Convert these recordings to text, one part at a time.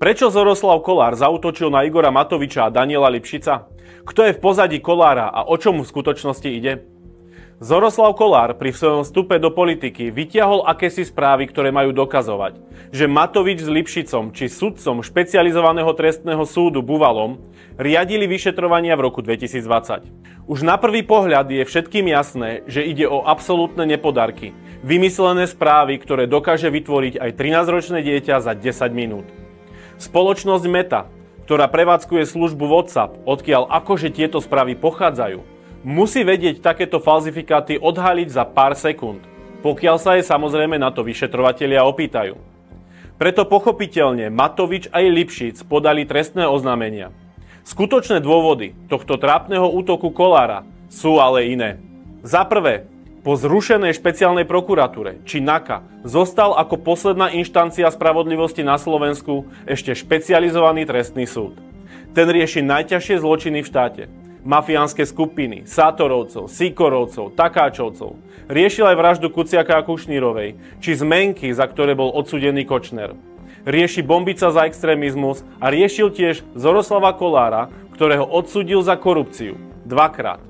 Prečo Zoroslav Kollár zaútočil na Igora Matoviča a Daniela Lipšica? Kto je v pozadí Kollára a o čom mu v skutočnosti ide? Zoroslav Kollár pri svojom vstupe do politiky vytiahol akési správy, ktoré majú dokazovať, že Matovič s Lipšicom či sudcom špecializovaného trestného súdu Buvalom riadili vyšetrovania v roku 2020. Už na prvý pohľad je všetkým jasné, že ide o absolútne nepodarky, vymyslené správy, ktoré dokáže vytvoriť aj 13-ročné dieťa za 10 minút. Spoločnosť Meta, ktorá prevádzkuje službu WhatsApp, odkiaľ akože tieto správy pochádzajú, musí vedieť takéto falzifikáty odhaliť za pár sekúnd, pokiaľ sa jej samozrejme na to vyšetrovatelia opýtajú. Preto pochopiteľne Matovič aj Lipšic podali trestné oznámenia. Skutočné dôvody tohto trápneho útoku Kollára sú ale iné. Za prvé, po zrušenej špeciálnej prokuratúre, či NAKA, zostal ako posledná inštancia spravodlivosti na Slovensku ešte špecializovaný trestný súd. Ten rieši najťažšie zločiny v štáte. Mafiánske skupiny, Sátorovcov, Sikorovcov, Takáčovcov. Riešil aj vraždu Kuciaka a Kušnírovej, či zmenky, za ktoré bol odsúdený Kočner. Rieši Bombica za extrémizmus a riešil tiež Zoroslava Kollára, ktorého odsúdil za korupciu. Dvakrát.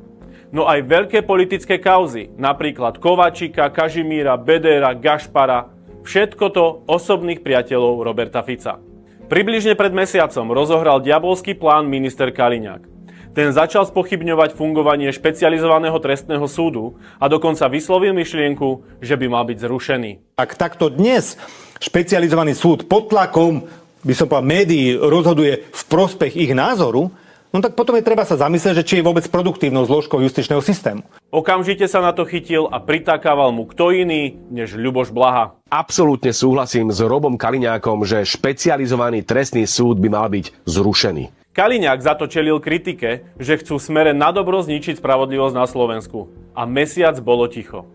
No aj veľké politické kauzy, napríklad Kováčika, Kažimíra, Bedéra, Gašpara, všetko to osobných priateľov Roberta Fica. Približne pred mesiacom rozohral diabolský plán minister Kaliňák. Ten začal spochybňovať fungovanie špecializovaného trestného súdu a dokonca vyslovil myšlienku, že by mal byť zrušený. Ak takto dnes špecializovaný súd pod tlakom, by som povedal, médií rozhoduje v prospech ich názoru, no tak potom je treba sa zamyslieť, že či je vôbec produktívnou zložkou justičného systému. Okamžite sa na to chytil a pritakával mu kto iný než Ľuboš Blaha. Absolútne súhlasím s Robom Kaliňákom, že špecializovaný trestný súd by mal byť zrušený. Kaliňák za to čelil kritike, že chcú v Smere nadobro zničiť spravodlivosť na Slovensku. A mesiac bolo ticho.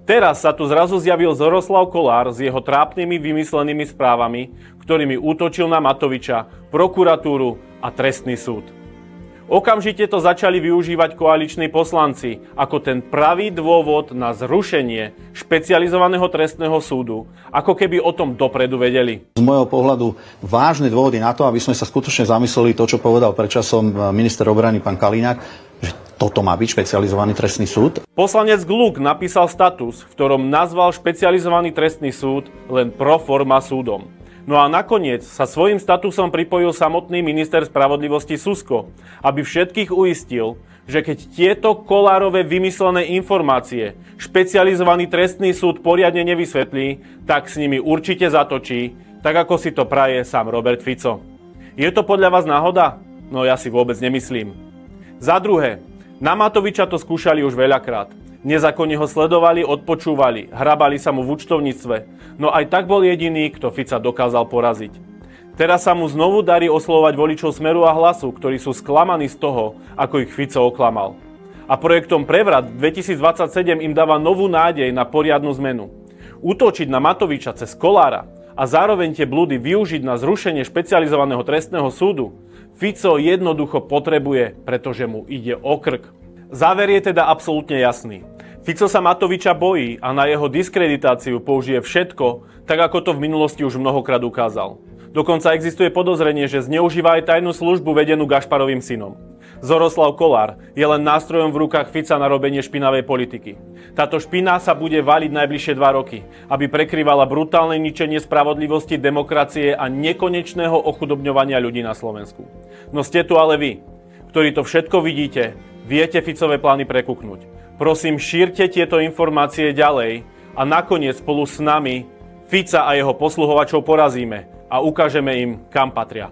Teraz sa tu zrazu zjavil Zoroslav Kollár s jeho trápnymi vymyslenými správami, ktorými útočil na Matoviča, prokuratúru a trestný súd. Okamžite to začali využívať koaliční poslanci ako ten pravý dôvod na zrušenie špecializovaného trestného súdu, ako keby o tom dopredu vedeli. Z môjho pohľadu vážne dôvody na to, aby sme sa skutočne zamysleli to, čo povedal predčasom minister obrany pán Kaliňák, že toto má byť špecializovaný trestný súd. Poslanec Gluk napísal status, v ktorom nazval špecializovaný trestný súd len pro forma súdom. No a nakoniec sa svojím statusom pripojil samotný minister spravodlivosti Susko, aby všetkých uistil, že keď tieto Kollárove vymyslené informácie špecializovaný trestný súd poriadne nevysvetlí, tak s nimi určite zatočí, tak ako si to praje sám Robert Fico. Je to podľa vás náhoda? No ja si vôbec nemyslím. Za druhé, na Matoviča to skúšali už veľakrát. Nezákonne ho sledovali, odpočúvali, hrabali sa mu v účtovníctve, no aj tak bol jediný, kto Fica dokázal poraziť. Teraz sa mu znovu darí oslovovať voličov Smeru a Hlasu, ktorí sú sklamaní z toho, ako ich Fico oklamal. A projektom Prevrat 2027 im dáva novú nádej na poriadnu zmenu. Útočiť na Matoviča cez Kollára a zároveň tie blúdy využiť na zrušenie špecializovaného trestného súdu Fico jednoducho potrebuje, pretože mu ide o krk. Záver je teda absolútne jasný. Fico sa Matoviča bojí a na jeho diskreditáciu použije všetko, tak ako to v minulosti už mnohokrát ukázal. Dokonca existuje podozrenie, že zneužíva aj tajnú službu vedenú Gašparovým synom. Zoroslav Kollár je len nástrojom v rukách Fica na robenie špinavej politiky. Táto špina sa bude valiť najbližšie 2 roky, aby prekrývala brutálne ničenie spravodlivosti, demokracie a nekonečného ochudobňovania ľudí na Slovensku. No ste tu ale vy, ktorí to všetko vidíte, viete Ficové plány prekuknúť. Prosím, šírte tieto informácie ďalej a nakoniec spolu s nami Fica a jeho posluhovačov porazíme a ukážeme im, kam patria.